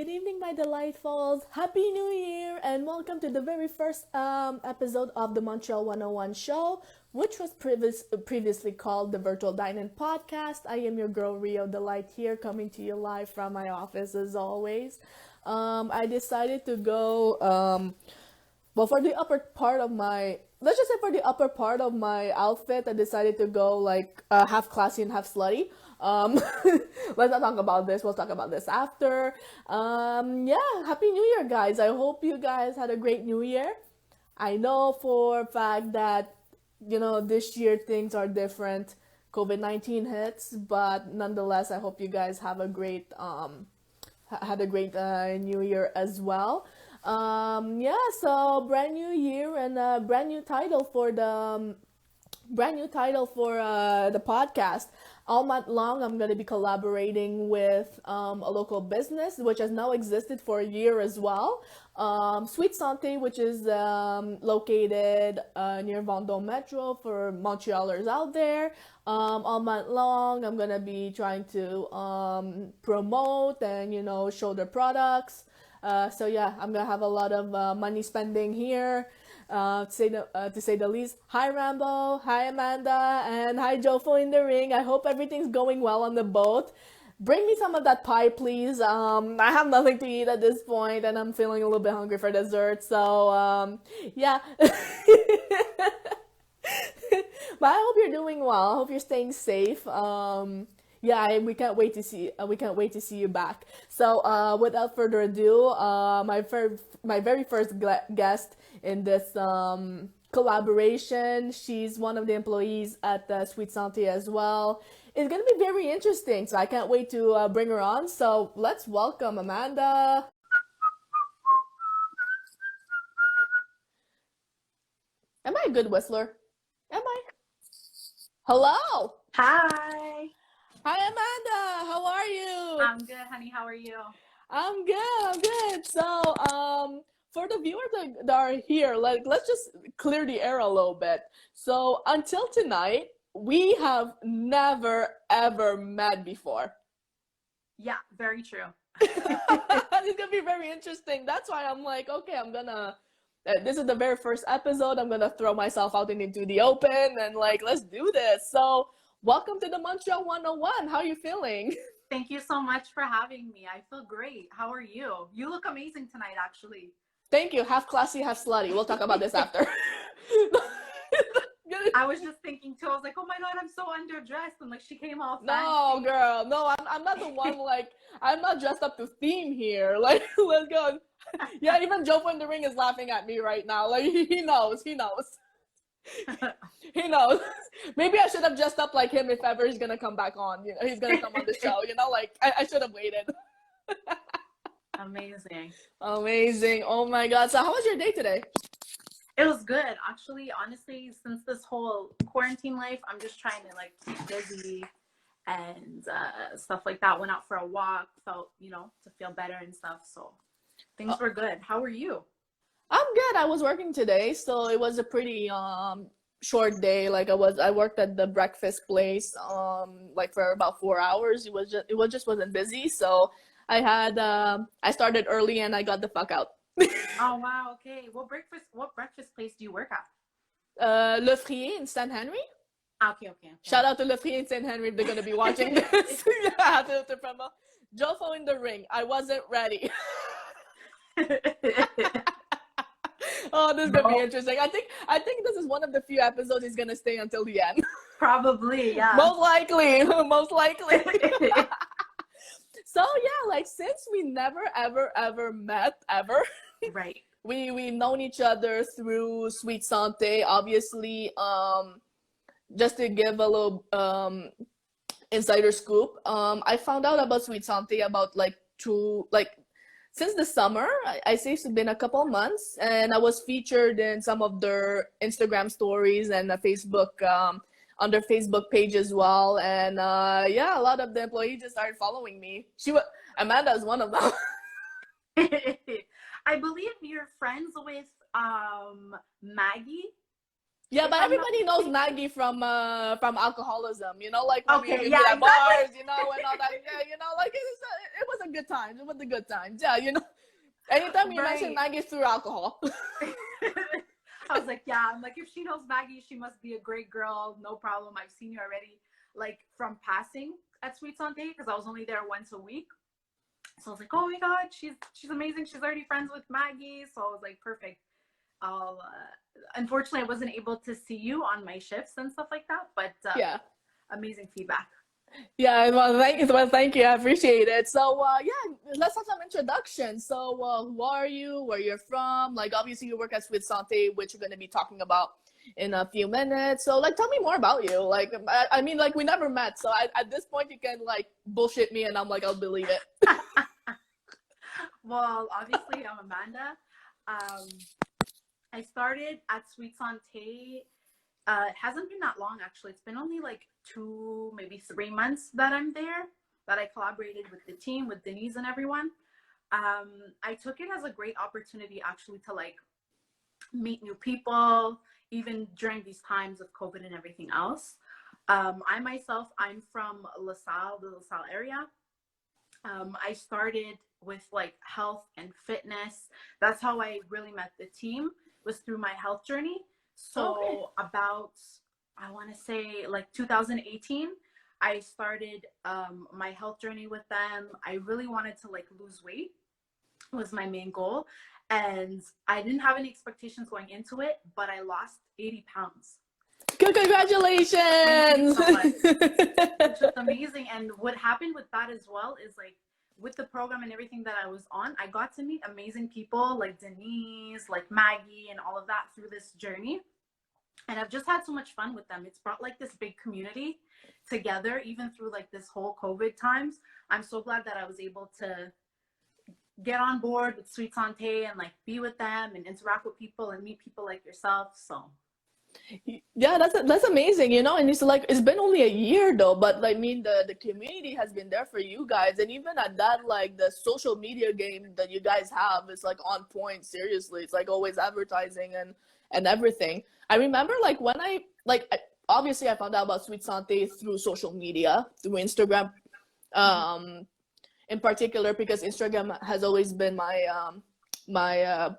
Good evening, my delightfuls. Happy New Year, and welcome to the very first episode of the Montreal 101 show, which was previously called the Virtual Dine-In Podcast. I am your girl, Rio Delight, here, coming to you live from my office as always. I decided to go, for the upper part of my, let's just say for the upper part of my outfit, I decided to go like half classy and half slutty. Um, let's not talk about this. We'll talk about this after. Yeah, Happy New Year, guys. I hope you guys had a great New Year. I know for a fact that, this year things are different. COVID-19 hits, but nonetheless, I hope you guys have a great, had a great New Year as well. Yeah, so brand new year and brand new title for the podcast. All month long, I'm going to be collaborating with a local business, which has now existed for a year as well. Sweet Santé, which is located near Vendôme Metro for Montrealers out there. All month long, I'm going to be trying to promote and, show their products. So yeah, I'm going to have a lot of money spending here. To say the least. Hi Rambo, hi Amanda, and hi Jofo in the ring. I hope everything's going well on the boat. Bring me some of that pie, please. I have nothing to eat at this point, and I'm feeling a little bit hungry for dessert. So, yeah. But I hope you're doing well. I hope you're staying safe. Yeah, we can't wait to see. We can't wait to see you back. So, without further ado, my very first guest in this collaboration. She's one of the employees at Sweet Santé as well. It's gonna be very interesting. So I can't wait to bring her on. So let's welcome Amanda. Am I a good whistler? Am I? Hello. Hi. Hi, Amanda. How are you? I'm good, honey. How are you? I'm good. I'm good. So, for the viewers that are here, let's just clear the air a little bit. So, until tonight, we have never ever met before. Yeah, very true. It's gonna be very interesting. That's why I'm like, okay, this is the very first episode. I'm gonna throw myself out into the open and let's do this. So, welcome to the Montreal 101. How are you feeling? Thank you so much for having me. I feel great. How are you? You look amazing tonight, actually. Thank you. Half classy, half slutty. We'll talk about this after. I was just thinking too. I was like, oh my god, I'm so underdressed, and she came all fancy. No, girl. No, I'm not the one. I'm not dressed up to theme here. Let's go. Yeah, even Joe in the ring is laughing at me right now. He knows. He knows. He knows. Maybe I should have dressed up like him if ever he's gonna come back on. He's gonna come on the show. I should have waited. Amazing. Amazing. Oh my god. So how was your day today? It was good. Actually, honestly, since this whole quarantine life, I'm just trying to keep busy and stuff like that. Went out for a walk, felt, to feel better and stuff. So things were good. How were you? I'm good. I was working today, so it was a pretty short day. I worked at the breakfast place for about 4 hours. It just wasn't busy, so I started early and I got the fuck out. Oh wow, okay. What breakfast place do you work at? Le Frier in Saint Henry. Okay. Shout out to Le Frier in Saint Henry if they're gonna be watching this. Yeah, to promote. Jofo in the ring. I wasn't ready. Oh, this is gonna be interesting. I think this is one of the few episodes he's gonna stay until the end. Probably, yeah. Most likely. So yeah, since we never ever met ever. Right. We've known each other through Sweet Santé, obviously. Just to give a little insider scoop, I found out about Sweet Santé about since the summer. I say it's been a couple months, and I was featured in some of their Instagram stories and Facebook on their Facebook page as well. And yeah, a lot of the employees just started following me. Amanda is one of them. I believe you're friends with Maggie. Yeah, if but I'm not everybody knows mistaken. Maggie from alcoholism. You know, like when Okay, we yeah, meet at exactly. bars, you know, and all that. Yeah, you know, like it was a good time. It was a good time. Yeah, you know. Anytime you mention Right. Maggie, it's through alcohol. I was like, yeah, I'm like, if she knows Maggie, she must be a great girl. No problem. I've seen you already, like from passing at Sweet Santé because I was only there once a week. So I was like, oh my god, she's amazing. She's already friends with Maggie. So I was like, perfect. I'll. Unfortunately, I wasn't able to see you on my shifts and stuff like that, but Yeah. amazing feedback. Yeah, well, thank you. Well, thank you. I appreciate it. So, yeah, let's have some introductions. So, who are you? Where you're from? Like, obviously, you work at Sweet Santé, which we're going to be talking about in a few minutes. So, like, tell me more about you. Like, I mean, like, we never met. So, at this point, you can, like, bullshit me, and I'm like, I'll believe it. Well, obviously, I'm Amanda. I started at Sweet Santé. It hasn't been that long, actually. It's been only like 2, maybe 3 months that I'm there, that I collaborated with the team, with Denise and everyone. I took it as a great opportunity, actually, to like meet new people, even during these times of COVID and everything else. I myself, I'm from LaSalle, the LaSalle area. I started with like health and fitness. That's how I really met the team, was through my health journey. Okay. So about, I want to say like 2018, I started my health journey with them. I really wanted to like lose weight, was my main goal. And I didn't have any expectations going into it, but I lost 80 pounds. Good, Thank you congratulations. so much. Which is amazing. And what happened with that as well is like with the program and everything that I was on, I got to meet amazing people like Denise, like Maggie, and all of that through this journey. And I've just had so much fun with them. It's brought like this big community together, even through like this whole COVID times. I'm so glad that I was able to get on board with Sweet Santé and like be with them and interact with people and meet people like yourself. So Yeah, that's amazing, you know. And it's like it's been only a year though, but like, I mean, the community has been there for you guys, and even at that, like the social media game that you guys have is like on point. Seriously, it's like always advertising and everything. I remember like when obviously I found out about Sweet Santé through social media, through Instagram, mhm. um, in particular because Instagram has always been my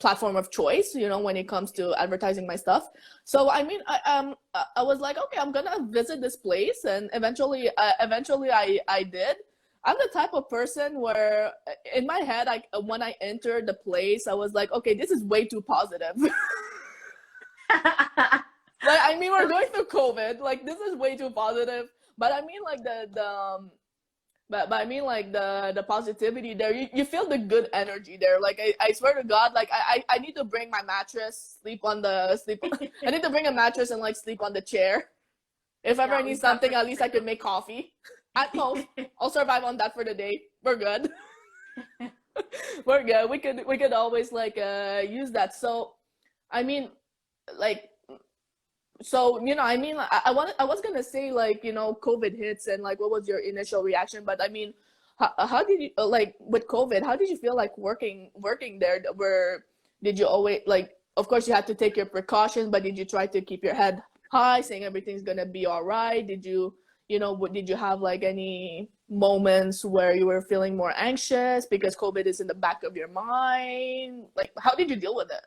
platform of choice, you know, when it comes to advertising my stuff. So I mean, I was like, okay, I'm gonna visit this place, and eventually I did. I'm the type of person where, in my head, when I entered the place, I was like, okay, this is way too positive. Like, I mean, we're going through COVID. Like, this is way too positive. But I mean, like but I mean, like the positivity there. You feel the good energy there. Like I swear to God, like I need to bring my mattress, sleep. I need to bring a mattress and like sleep on the chair. If ever Yeah, I need we something, at definitely least I do. could make coffee. At most, I'll survive on that for the day. We're good. We're good. We could always like use that. So, I mean, like so you know, I mean, I was gonna say, like, you know, COVID hits and like what was your initial reaction, but I mean, how did you like with COVID, how did you feel like working there? Where did you always like, of course you had to take your precautions, but did you try to keep your head high, saying everything's gonna be all right? Did you, you know, did you have like any moments where you were feeling more anxious because COVID is in the back of your mind? Like, how did you deal with it,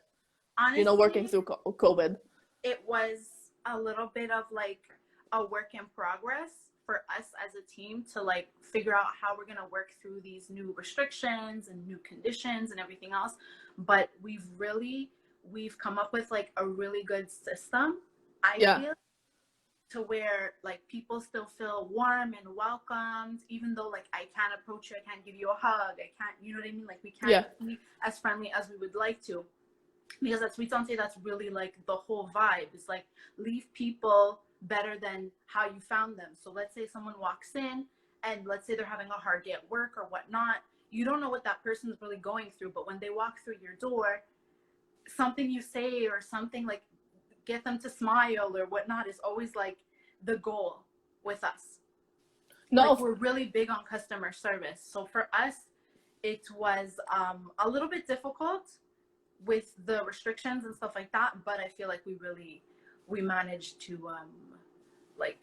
you know, working Honestly, through COVID? it was a little bit of like a work in progress for us as a team to like figure out how we're going to work through these new restrictions and new conditions and everything else. But we've come up with like a really good system, I Yeah. feel, to where like people still feel warm and welcomed, even though like I can't approach you, I can't give you a hug, I can't, you know what I mean, like we can't Yeah. be as friendly as we would like to, because that's, we don't say that's really like the whole vibe. It's like leave people better than how you found them. So let's say someone walks in and let's say they're having a hard day at work or whatnot. You don't know what that person's really going through, but when they walk through your door, something you say or something like get them to smile or whatnot is always like the goal with us. Like No. we're really big on customer service. So for us, it was a little bit difficult with the restrictions and stuff like that, but I feel like we really we managed to like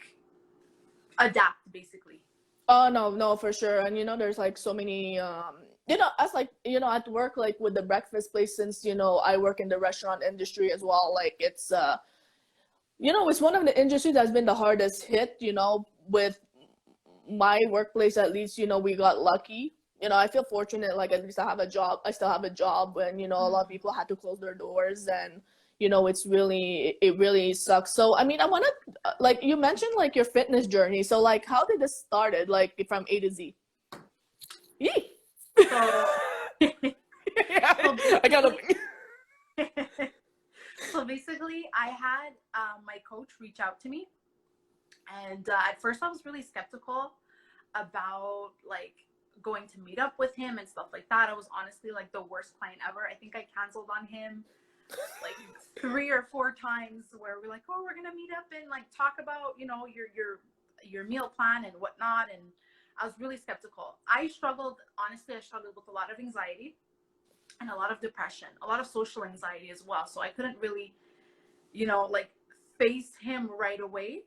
adapt basically. Oh no, for sure. And there's like so many as like at work, like with the breakfast place, since I work in the restaurant industry as well, like it's one of the industries that's been the hardest hit, with my workplace. At least we got lucky. I feel fortunate, like at least I still have a job when a lot of people had to close their doors. And it really sucks. So I mean, I want to, like, you mentioned like your fitness journey, so like how did this started, like from A to Z? Yee. So, Yeah, so I gotta. so basically, I had my coach reach out to me, and at first I was really skeptical about like going to meet up with him and stuff like that. I was honestly like the worst client ever. I think I canceled on him like 3 or 4 times, where we're like, oh, we're gonna meet up and like talk about your meal plan and whatnot. And I was really skeptical. I struggled with a lot of anxiety and a lot of depression, a lot of social anxiety as well. So I couldn't really like face him right away.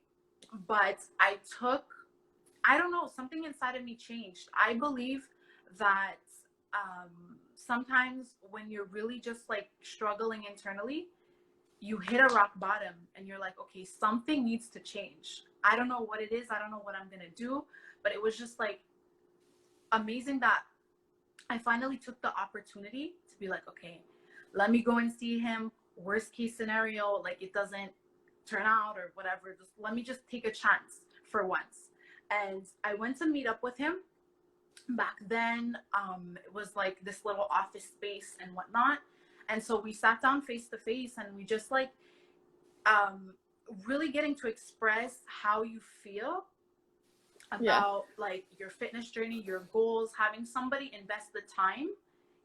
But I don't know, something inside of me changed. I believe that sometimes when you're really just like struggling internally, you hit a rock bottom and you're like, okay, something needs to change. I don't know what it is. I don't know what I'm going to do. But it was just like amazing that I finally took the opportunity to be like, okay, let me go and see him. Worst case scenario, like it doesn't turn out or whatever, let me just take a chance for once. And I went to meet up with him. Back then, it was like this little office space and whatnot. And so we sat down face to face, and we just like really getting to express how you feel about like your fitness journey, your goals. Having somebody invest the time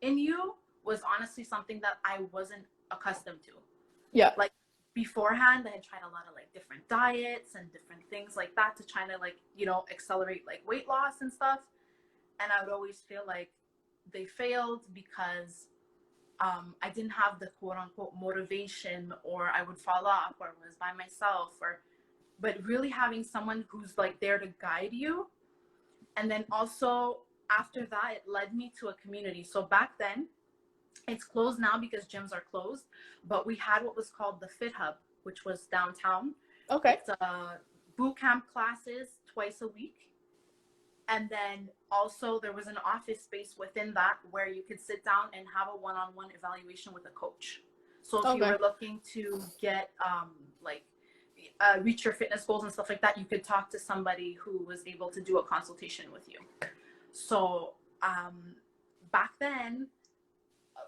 in you was honestly something that I wasn't accustomed to. Yeah. Like beforehand, I had tried a lot of like different diets and different things like that to try to like, accelerate like weight loss and stuff. And I would always feel like they failed because I didn't have the quote unquote motivation, or I would fall off, or was by myself, but really having someone who's like there to guide you. And then also after that, it led me to a community. So back then, it's closed now because gyms are closed, but we had what was called the Fit Hub, which was downtown. Okay. It's boot camp classes twice a week. And then also there was an office space within that where you could sit down and have a one-on-one evaluation with a coach. So if you were looking to get reach your fitness goals and stuff like that, you could talk to somebody who was able to do a consultation with you. So back then,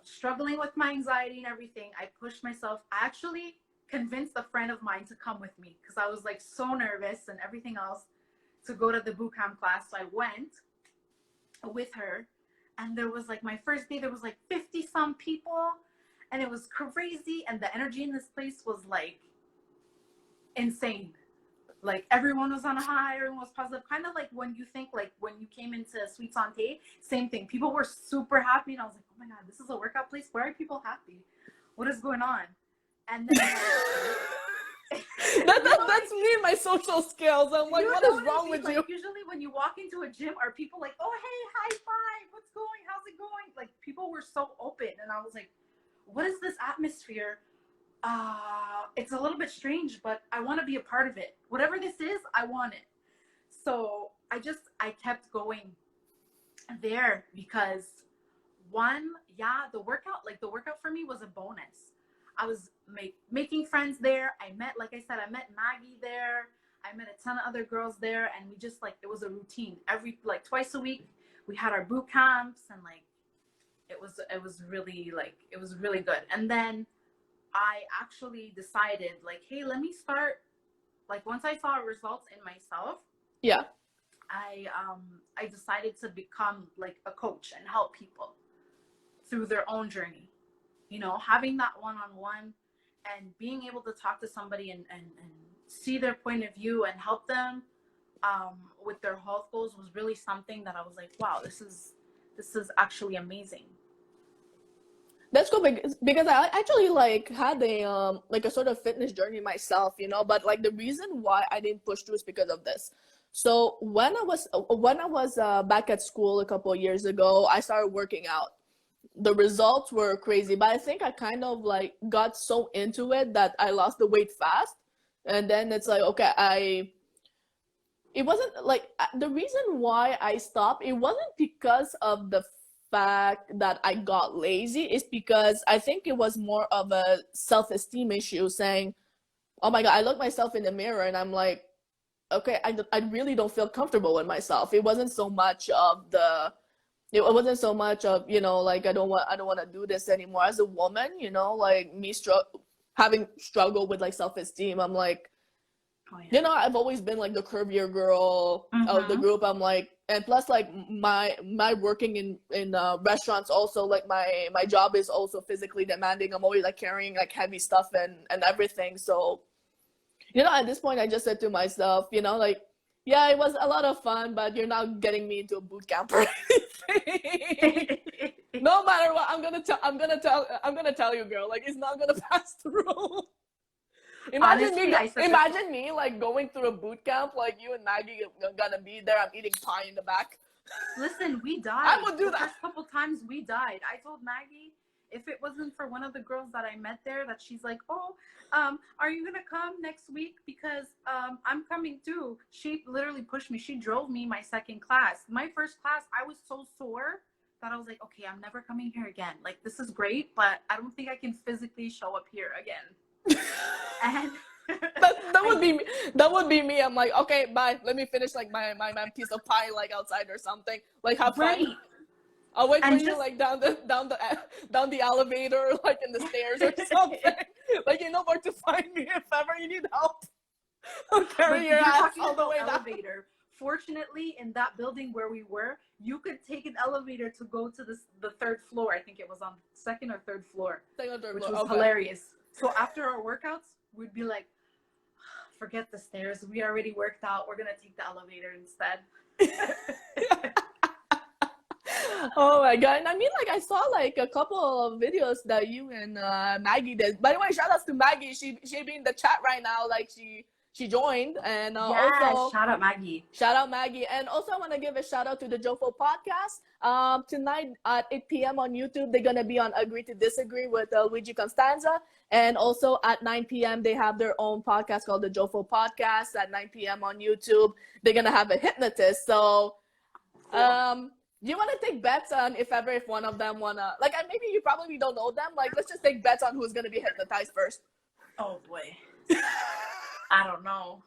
struggling with my anxiety and everything, I pushed myself. I actually convinced a friend of mine to come with me because I was like so nervous and everything else to go to the boot camp class. So I went with her, and there was like my first day, there was like 50 some people, and it was crazy. And the energy in this place was like insane. Like everyone was on a high, everyone was positive, kind of like when you think like when you came into Sweet Santé, same thing. People were super happy, and I was like, oh my god, this is a workout place. Why are people happy? What is going on? And then that's me and my social skills. I'm like, what is wrong with you? Usually when you walk into a gym, are people like, oh hey, high five, what's going, how's it going? Like people were so open, and I was like, what is this atmosphere? It's a little bit strange, but I want to be a part of it. Whatever this is, I want it. So I kept going there because the workout for me was a bonus. I was making friends there. Like I said, I met Maggie there. I met a ton of other girls there, and we just like, it was a routine. Every like twice a week, we had our boot camps, and like it was really good. And then I actually decided like, hey, let me start, like once I saw results in myself, I decided to become like a coach and help people through their own journey. Having that one-on-one and being able to talk to somebody and see their point of view and help them with their health goals was really something that I was like, wow, this is actually amazing. That's cool because I actually like had a sort of fitness journey myself, but like the reason why I didn't push through is because of this. So when I was back at school a couple of years ago, I started working out. The results were crazy, but I think I kind of like got so into it that I lost the weight fast. And then it's like, okay, it wasn't like the reason why I stopped, it wasn't because of the fact that I got lazy. It's because I think it was more of a self-esteem issue, saying, oh my God, I look myself in the mirror and I'm like, okay, I really don't feel comfortable with myself. It wasn't so much of it wasn't so much of, like I don't want to do this anymore as a woman, like me having struggle with like self-esteem. I'm like, Oh, yeah. I've always been like the curvier girl of the Mm-hmm. group. I'm like, and plus like my working in restaurants also, like my job is also physically demanding. I'm always like carrying like heavy stuff and everything. So, at this point I just said to myself, like, yeah, it was a lot of fun, but you're not getting me into a boot camp or anything. No matter what, I'm gonna tell you, girl, like it's not gonna pass through. Honestly, I said this. Imagine me like going through a boot camp, like you and Maggie are gonna be there. I'm eating pie in the back. Listen, we I died. would do The that. first couple times we died. I told Maggie if it wasn't for one of the girls that I met there, that she's like, oh, are you gonna come next week? Because I'm coming too. She literally pushed me. She drove me my second class. My first class, I was so sore that I was like, okay, I'm never coming here again. Like, this is great, but I don't think I can physically show up here again. And That would be me. That would be me. I'm like, okay, bye. Let me finish like my piece of pie like outside or something. Like have fun. right. I'll wait for And you just like down the elevator, like in the stairs or something. Like you know where to find me if ever you need help. I'll carry but your you're ass talking all the about way down. elevator. Fortunately, in that building where we were, you could take an elevator to go to the third floor. I think it was on second or third floor, which was hilarious. So after our workouts, we'd be like, forget the stairs. We already worked out. We're gonna take the elevator instead. Oh my God. And I mean, like, I saw like a couple of videos that you and Maggie did. By the way, shout outs to Maggie. She be in the chat right now. Like, she joined. And Yeah, also, shout out Maggie. shout out Maggie. And also, I want to give a shout out to the Jofo podcast. Tonight at 8 p.m. on YouTube, they're going to be on Agree to Disagree with Luigi Constanza. And also at 9 p.m., they have their own podcast called the Jofo Podcast at 9 p.m. on YouTube. They're going to have a hypnotist. So, do you want to take bets on if one of them wanna, like, maybe you probably don't know them, like, let's just take bets on who's gonna be hypnotized first. Oh boy. I don't know.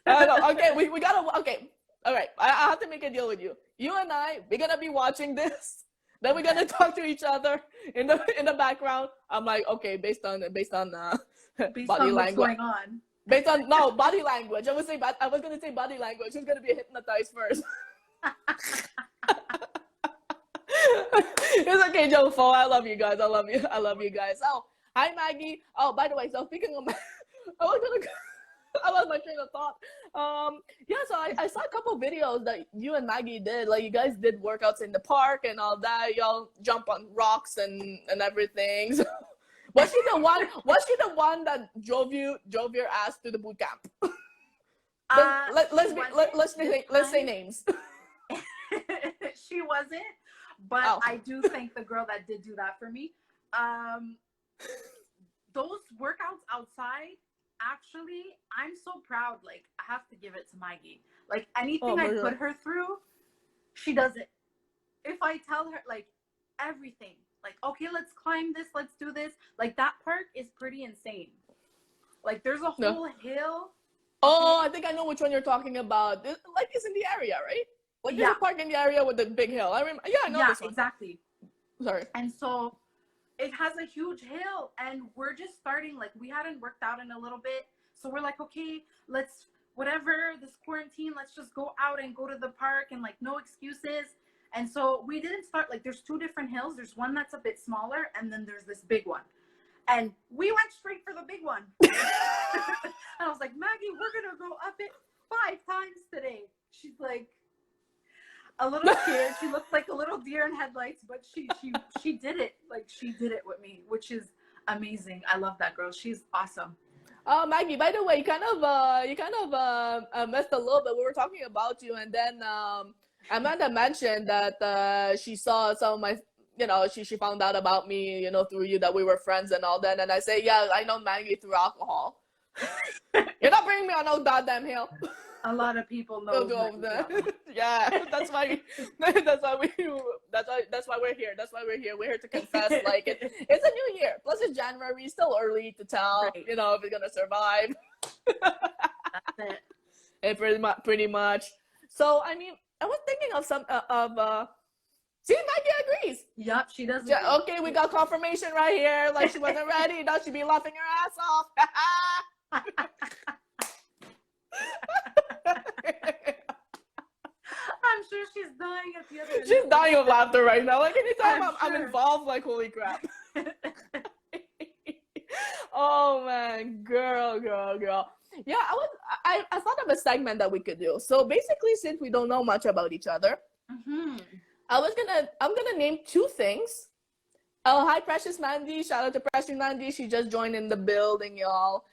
Okay, we gotta, okay, all right, I have to make a deal with you. You and we're gonna be watching this, then we're gonna talk to each other in the background. I'm like, okay, based on Based body on what's language. going on. Based on, no, body language. I was gonna say body language. Who's gonna be hypnotized first? It's okay, Jofo. I love you guys. I love you guys. Oh, hi Maggie. Oh, by the way, so speaking of, I lost my train of thought. Yeah, so I saw a couple videos that you and Maggie did. Like you guys did workouts in the park and all that. Y'all jump on rocks and everything. So, was she the one? Was she the one that drove your ass to the boot camp? Let's say names. She wasn't, but I do thank the girl that did do that for me. Those workouts outside, actually, I'm so proud. Like, I have to give it to Maggie. Like, anything I put her through, she does it. If I tell her, like, everything, like, okay, let's climb this, let's do this. Like, that park is pretty insane. Like, there's a whole hill. Oh, I think I know which one you're talking about. Like, it's in the area, right? Like, there's a park in the area with the big hill. I remember. Yeah, I know this one. Exactly. Sorry. And so it has a huge hill, and we're just starting. Like, we hadn't worked out in a little bit, so we're like, okay, let's whatever this quarantine. Let's just go out and go to the park, and like no excuses. And so we didn't start. Like, there's two different hills. There's one that's a bit smaller, and then there's this big one. And we went straight for the big one. And I was like, Maggie, we're gonna go up it 5 times today. She's like, a little scared. She looked like a little deer in headlights, but she did it. Like, she did it with me, which is amazing. I love that girl. She's awesome. Maggie, by the way, you kind of missed a little bit. We were talking about you, and then Amanda mentioned that she saw some of my, she found out about me, through you, that we were friends and all that. And I say, yeah, I know Maggie through alcohol. You're not bringing me on no goddamn hill. A lot of people know that. Yeah, that's why we're here. That's why we're here. We're here to confess. Like it's a new year. Plus it's January. Still early to tell. Right. If it's gonna survive. That's it. Pretty much. So I mean, I was thinking of some See, Maggie agrees. Yup, she does. Yeah, okay, we got confirmation right here. Like she wasn't ready. Now she'd be laughing her ass off. I'm sure she's dying at the other end. She's dying of laughter right now. Like anytime I'm involved, like holy crap. Oh man, girl. Yeah, I thought of a segment that we could do. So basically, since we don't know much about each other, I'm gonna name two things. Oh, hi, Precious Mandy. Shout out to Precious Mandy. She just joined in the building, y'all.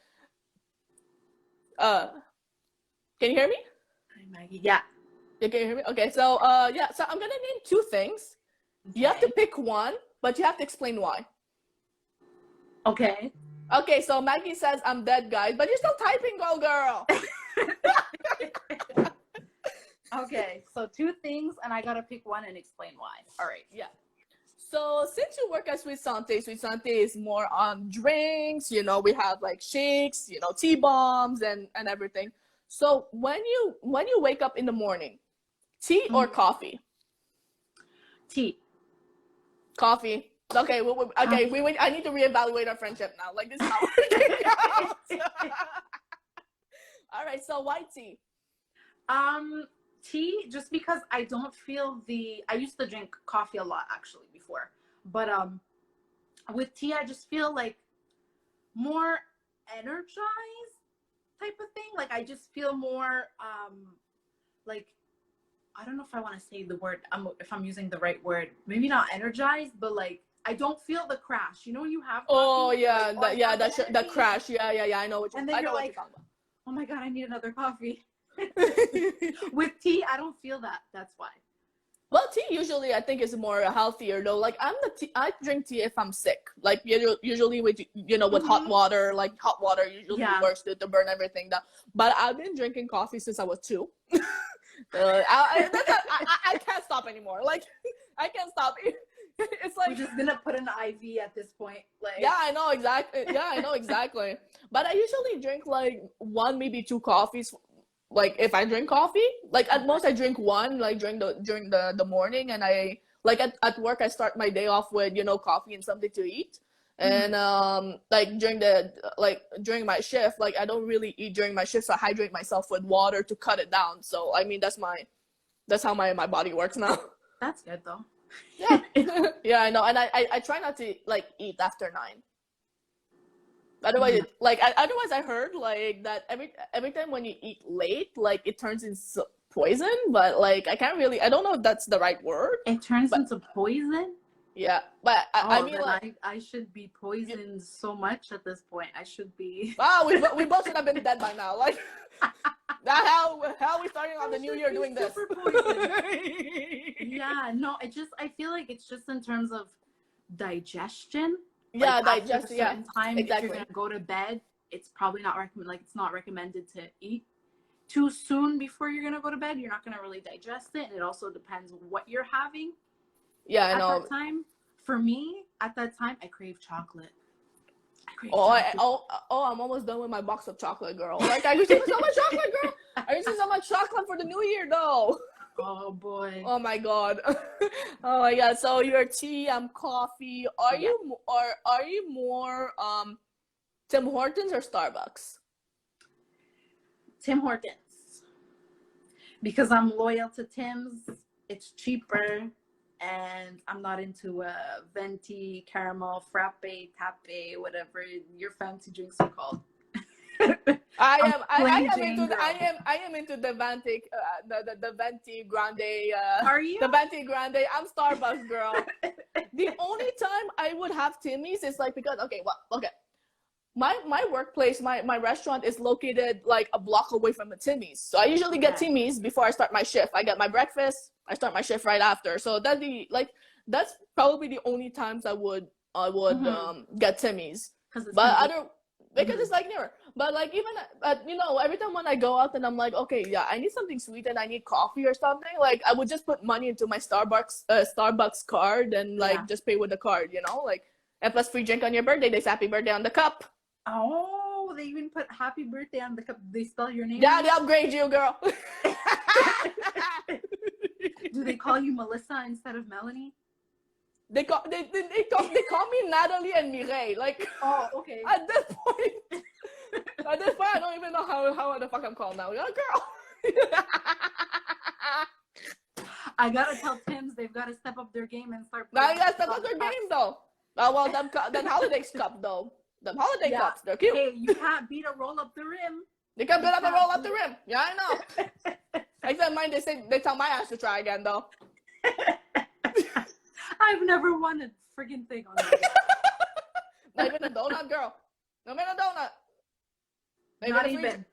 Can you hear me? Hi, Maggie. Yeah. You can hear me? Okay, so so I'm gonna name two things. Okay. You have to pick one, but you have to explain why. Okay. Okay, so Maggie says I'm dead, guys, but you're still typing, girl. Okay, so two things, and I gotta pick one and explain why. All right, yeah. So since you work at Sweet Sante is more on drinks. We have like shakes, tea bombs and everything. So when you wake up in the morning, tea or coffee? Tea. Coffee. Okay. I need to reevaluate our friendship now. Like, this is not working out. All right. So why tea? Tea, just because I don't feel I used to drink coffee a lot actually before, but with tea I just feel like more energized type of thing. Like I just feel more like, I don't know if I want to say the word, if I'm using the right word, maybe not energized, but like I don't feel the crash. You have coffee, oh yeah, like, that crash. Yeah, I know what you're talking about. Oh my god, I need another coffee. With tea I don't feel that. That's why. Well, tea usually I think is more healthier though. Like I drink tea if I'm sick. Like usually with with hot water. Like hot water usually works to burn everything down. But I've been drinking coffee since I was 2. I can't stop anymore. Like I can't stop. It's like we're just gonna put an IV at this point. Like yeah, I know exactly. But I usually drink like 1, maybe 2 coffees. Like if I drink coffee, like at most I drink 1, like during the morning, and I like at work I start my day off with coffee and something to eat, and like during my shift, like I don't really eat during my shift, so I hydrate myself with water to cut it down. So I mean that's how my body works now. That's good though. Yeah. Yeah, I know, and I try not to like eat after 9. Otherwise, I heard like that every time when you eat late, like it turns into poison. But like I don't know if that's the right word. It turns into poison. Yeah, but I mean, like I should be poisoned so much at this point. I should be. Wow, we both should have been dead by now. Like, how are we starting on the new year doing this? Yeah, no, I feel like it's just in terms of digestion. Yeah, like digest. Yeah, time. Exactly. If you're gonna go to bed, it's probably not it's not recommended to eat too soon before you're gonna go to bed. You're not gonna really digest it, and it also depends what you're having. Yeah, I know. At that time, for me, at that time, I crave chocolate. I'm almost done with my box of chocolate, girl. Like I used to so much chocolate, girl. I used to so much chocolate for the new year, though. Oh boy. Oh my god. Oh my god. So you're tea, I'm coffee. Are you more Tim Hortons or Starbucks? Tim Hortons. Because I'm loyal to Tim's. It's cheaper, and I'm not into venti, caramel, frappe, tappe, whatever your fancy drinks are called. I Plain am Jane into girl. I am into the Venti the Venti Grande Are you? the Venti Grande. I'm Starbucks girl. The only time I would have Timmy's is like because my workplace, my restaurant is located like a block away from a Timmy's. So I usually get Timmy's before I start my shift. I get my breakfast, I start my shift right after. So that's probably the only times I would get Timmy's. Because it's like nearer. But like even you know, every time when I go out and I'm like, okay, yeah, I need something sweet and I need coffee or something, like I would just put money into my Starbucks card and like just pay with the card, you know, like and plus free drink on your birthday. There's happy birthday on the cup. Oh, they even put happy birthday on the cup. They spell your name? Yeah, they upgrade you, girl. Do they call you Melissa instead of Melanie? They call me Natalie and Mireille. Like, oh, okay. At this point, I don't even know how the fuck I'm called now. You're a girl. I gotta tell Tim's they've got to step up their game and start. Now you gotta step up their game though. Well, them holiday cups though. Them holiday cups, they're cute. Hey, you can't beat a roll up the rim. They can beat up and roll up the rim. Yeah, I know. Except mine, they tell my ass to try again though. I've never won a friggin' thing on that. Not even a donut, girl. Not even a donut. Not even.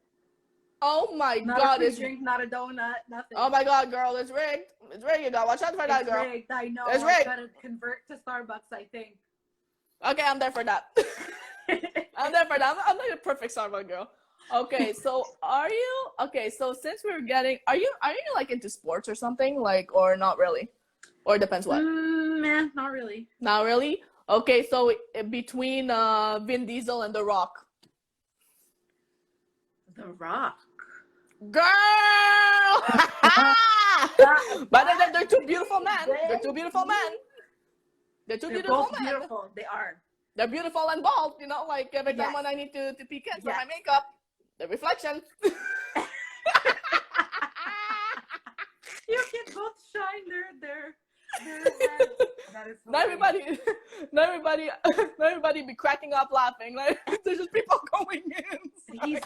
Oh my not god, a free drink, not a donut, nothing. Oh my god, girl, it's rigged. It's rigged. You gotta watch out for that, girl. It's rigged. I know. It's rigged. I gotta convert to Starbucks, I think. Okay, I'm there for that. I'm there for that. I'm like a perfect Starbucks girl. Okay, so are you? Okay, so since we're getting, are you like into sports or something, like, or not really, or it depends what? Man, not really. Not really. Okay, so between Vin Diesel and The Rock. The Rock. Girl! But they're two beautiful men. They're two beautiful men. They're beautiful men. Beautiful. They are. They're beautiful and bald, you know, like every time when I need to peek in for my makeup, the reflection. You can both shine their heads. That is not everybody be cracking up laughing. Like there's just people going in.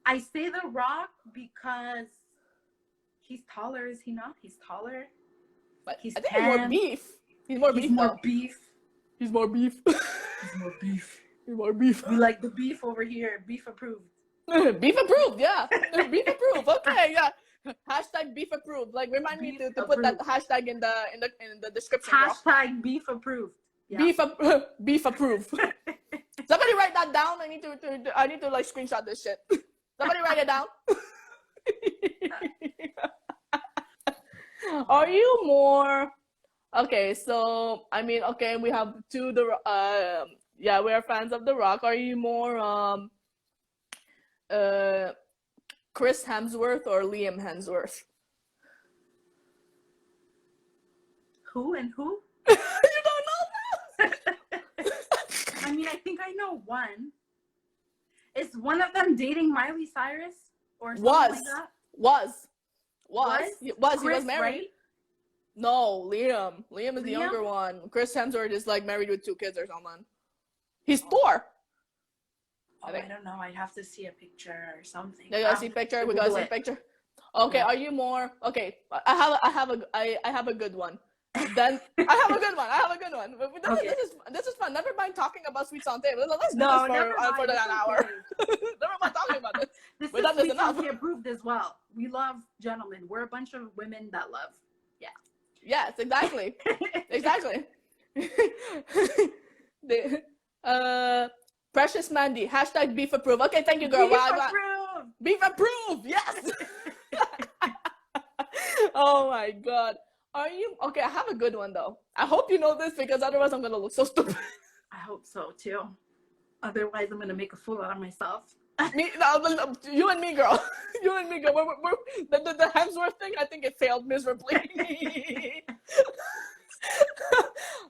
I say The Rock because he's taller, is he not? He's taller. But I think he's more beef. He's more beef. He's more beef. He's more beef. He's more beef. We like the beef over here. Beef approved. Beef approved, yeah. Beef approved. Okay, yeah. Hashtag beef approved. Like remind me to put that hashtag in the description. Hashtag beef approved. Yeah. Beef approved. Somebody write that down. I need to like screenshot this shit. Somebody write it down. Are you more okay? So I mean, okay, we have we are fans of The Rock. Are you more Chris Hemsworth or Liam Hemsworth? Who and who? You don't know that? I mean, I think I know one. Is one of them dating Miley Cyrus or something like that? Was. He was married. Right? No, Liam. Liam is the younger one. Chris Hemsworth is like married with 2 kids or something. He's Thor. I don't know. I'd have to see a picture or something. You gotta see a picture. We gotta see a picture. Okay, are you more okay? I have a good one. Then I have a good one. This is fun. Never mind talking about Sweet Santé. Let's do this for an hour. Never mind talking about this. This is Sweet Santé approved as well. We love gentlemen. We're a bunch of women that love. Yeah. Yes, exactly. Exactly. Precious Mandy, hashtag beef approved. Okay, thank you, girl. Beef approved. Yes. Oh my god. Are you okay? I have a good one though. I hope you know this because otherwise I'm gonna look so stupid. I hope so too. Otherwise, I'm gonna make a fool out of myself. You and me, girl. You and me, girl. The Hemsworth thing, I think it failed miserably.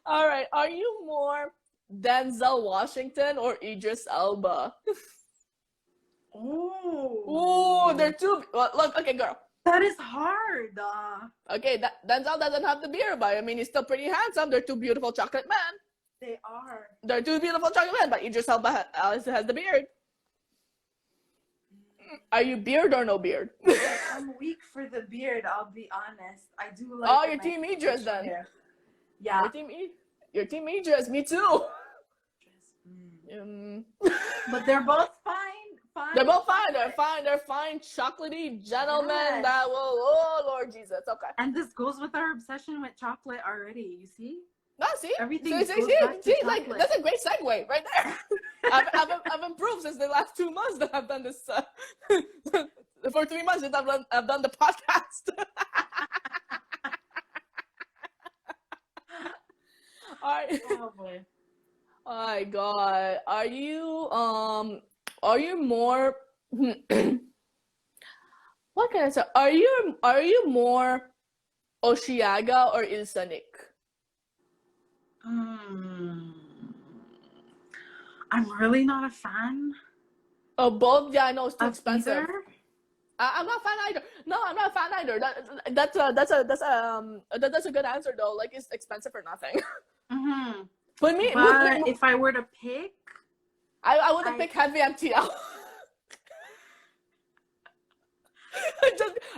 All right. Are you more Denzel Washington or Idris Elba? Oh, they're two. Well, look, okay, girl. That is hard. Okay, Denzel doesn't have the beard, but I mean, he's still pretty handsome. They're two beautiful chocolate men. They are. They're two beautiful chocolate men, but Idris Elba has the beard. Are you beard or no beard? I'm weak for the beard, I'll be honest. I do like. Oh, your team Idris then. Hair. Yeah. Your team Idris. Me too. But they're both fine. They're both fine. They're fine. They're fine. Chocolatey gentlemen that will. Oh Lord Jesus. Okay. And this goes with our obsession with chocolate already. You see? No, see, everything. See, like that's a great segue right there. I've improved since the last 2 months that I've done this. For 3 months since I've done the podcast. All right. Oh boy. Oh my God. Are you more what can I say? Are you more Oshiaga or Ilsanik? I'm really not a fan. Oh, both? Yeah, I know it's too expensive. Either? I'm not a fan either. No, I'm not a fan either. That's a good answer though. Like, it's expensive for nothing. Mm-hmm. But if I were to pick, I wouldn't pick heavy MTL.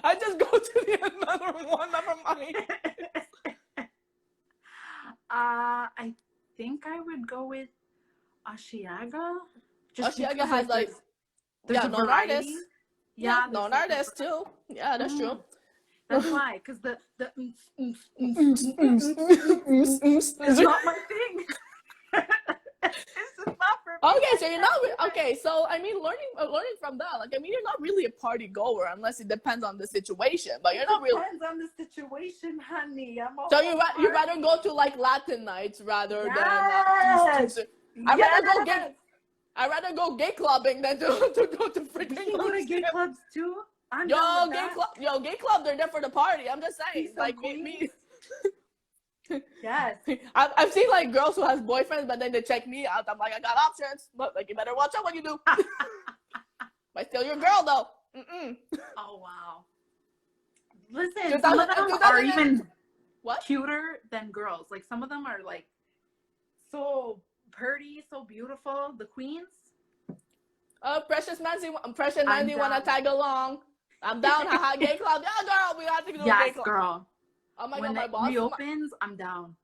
I just go to the another one. Never mind. I think I would go with Oshiaga. Oshiaga has like there's a variety. Artist. Yeah, known artist too. Yeah, that's true. That's why, because the it's not my thing. It's just not for me. Okay, so you're not okay. So I mean, learning from that, like, I mean, you're not really a party goer unless it depends on the situation. But you're not really. Depends on the situation, honey. So you rather go to like Latin nights rather than. I'd rather go gay clubbing than to go to freaking. You go to gay clubs too. Gay club, they're there for the party. I'm just saying, like me. Yes. I've seen like girls who has boyfriends, but then they check me out. I'm like, I got options, but like, you better watch out what you do. Might steal your girl though. Oh wow. Listen, some of them are even cuter than girls. Like, some of them are like so pretty, so beautiful. The queens. Precious Mandy wanna tag along. I'm down. Haha, gay club. Yeah, girl, we have to do a gay club. Girl. Oh my God, my boss reopens, I'm down.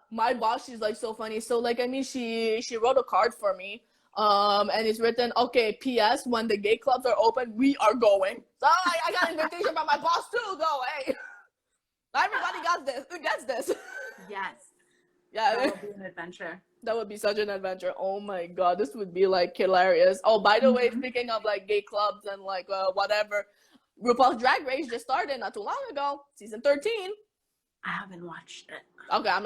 My boss, she's like so funny. So like, I mean, she wrote a card for me. And it's written, okay, P.S. when the gay clubs are open, we are going. So I got an invitation from my boss too. Go, hey. Everybody gets this. Yes. Yeah. That would be an adventure. That would be such an adventure. Oh my God, this would be like hilarious. Oh, by the way, speaking of like gay clubs and like whatever, RuPaul's Drag Race just started not too long ago, season 13. I haven't watched it. Okay, I'm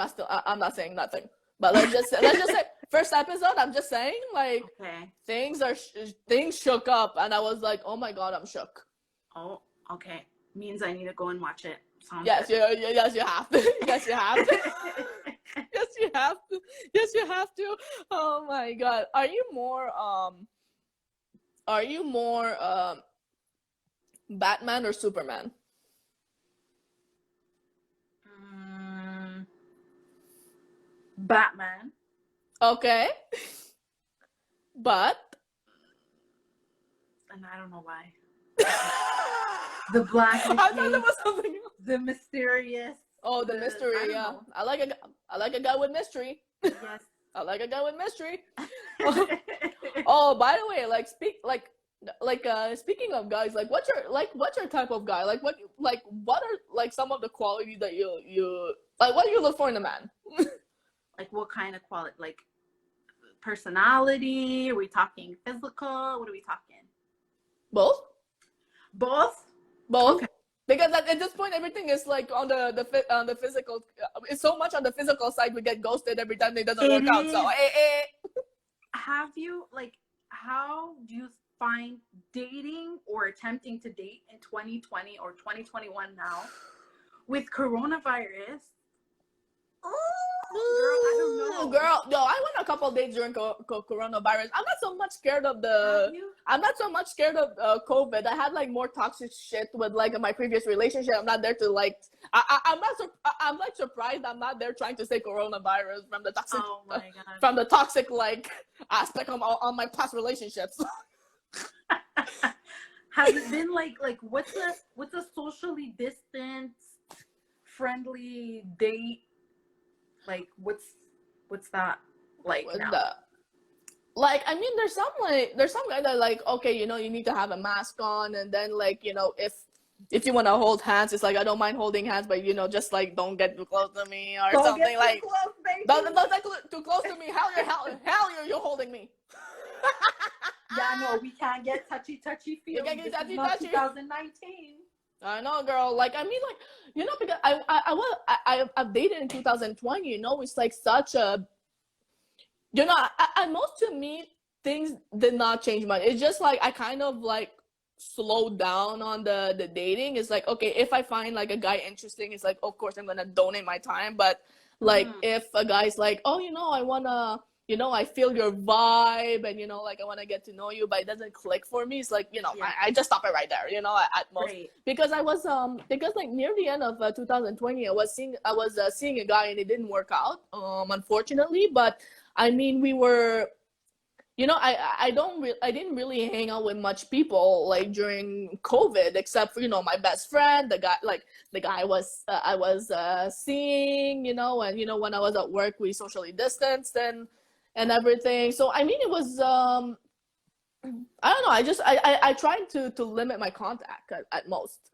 not saying nothing. But let's just say first episode. I'm just saying, like, things shook up, and I was like, oh my God, I'm shook. Oh, okay. Means I need to go and watch it. Yes, you have to. Yes, you have to. Yes, you have to. Oh my God, are you more Batman or Superman? Batman. Okay. But. And I don't know why. The black. I thought there was something else. The mysterious. Oh, the mystery. Yeah, I like a guy with mystery. Yes. I like a guy with mystery. Oh, by the way, speaking of guys, like, what's your type of guy? Like, what are like some of the quality that you like? What do you look for in a man? Like, what kind of quality? Like, personality? Are we talking physical? What are we talking? Both. Okay. Because at this point, everything is like on the physical. It's so much on the physical side. We get ghosted every time it doesn't work out. So, how do you find dating or attempting to date in 2020 or 2021 now with coronavirus? Girl, I don't know. Girl, no, I went a couple of days during coronavirus. I'm not so much scared of COVID. I had like more toxic shit with like my previous relationship. I'm not there to like. I'm like surprised I'm not there trying to say coronavirus from the toxic. Oh my God. From the toxic like aspect on my past relationships. Have you been like what's a socially distanced friendly date? Like what's that like With now? the like, I mean, there's some guy that like, okay, you know, you need to have a mask on, and then like, you know, if you want to hold hands, it's like I don't mind holding hands, but you know, just like don't get too close to me or Don't something get too like. close, Don't, baby. don't get too close to me. You're holding me. Yeah, no, we can't get touchy You feely. can get This is touchy not touchy. 2019. I know, girl. Like, I mean, like, you know, because I've dated in 2020. You know, it's like such a, you know, most to me things did not change much. It's just like I kind of like slowed down on the dating. It's like, okay, if I find like a guy interesting, it's like, of course I'm gonna donate my time. But like Mm-hmm. if a guy's like, oh, you know, I wanna, you know, I feel your vibe, and you know, like I wanna get to know you, but it doesn't click for me, it's like, you know, Yeah, I just stop it right there, you know, at most. right. Because I was because like near the end of 2020, I was seeing a guy, and it didn't work out, unfortunately. But I mean, we were, you know, I didn't really hang out with much people like during COVID, except for, you know, my best friend, the guy I was seeing, you know, and you know, when I was at work, we socially distanced and everything. So I mean, it was I don't know. I tried to limit my contact at most.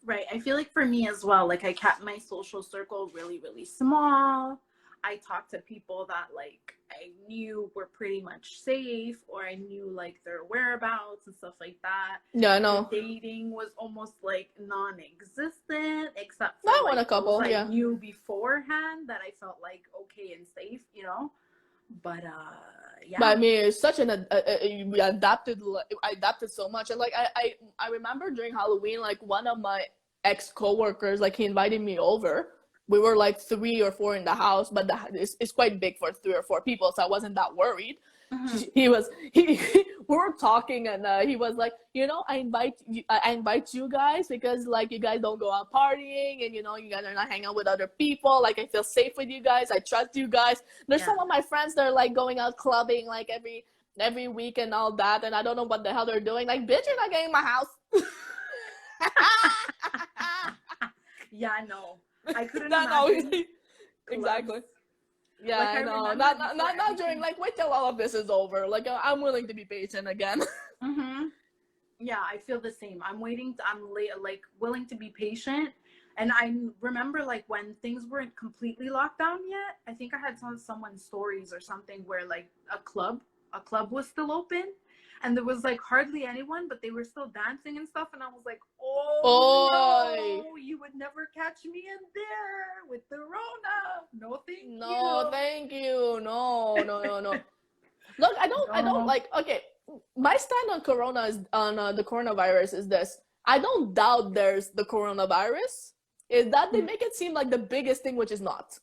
Right. I feel like for me as well, like I kept my social circle really, really small. I talked to people that like I knew were pretty much safe, or I knew like their whereabouts and stuff like that. Yeah, I The know. dating was almost like non-existent, except for I want like a those couple. I Yeah. knew beforehand that I felt like okay and safe, you know. But But I yeah. mean, it's such an we adapted. I adapted so much, and like I remember during Halloween, like one of my ex coworkers, like he invited me over. We were like three or four in the house, but it's quite big for three or four people, so I wasn't that worried. Mm-hmm. He was we were talking, and he was like, you know, I invite you guys because like you guys don't go out partying, and you know, you guys are not hanging out with other people, like I feel safe with you guys, I trust you guys. There's Yeah. some of my friends that are like going out clubbing like every week and all that, and I don't know what the hell they're doing. Like, bitch, you're not getting in my house. Yeah, I know. I couldn't No, no, imagine clubs. exactly. Yeah, Like I I know. remember before Not during, everything. like, wait till all of this is over. Like, I'm willing to be patient again. Mm-hmm. Yeah, I feel the same. I'm waiting. I'm late, like willing to be patient. And I remember like when things weren't completely locked down yet. I think I had someone's stories or something where like a club was still open, and there was like hardly anyone, but they were still dancing and stuff. And I was like, oh Oi. no, you would never catch me in there with the Rona. No, thank No, you. thank you. No, no, no, no. Look, I don't No. like, okay, my stand on corona is on the coronavirus is this. I don't doubt there's the coronavirus. Is that they make it seem like the biggest thing, which is not.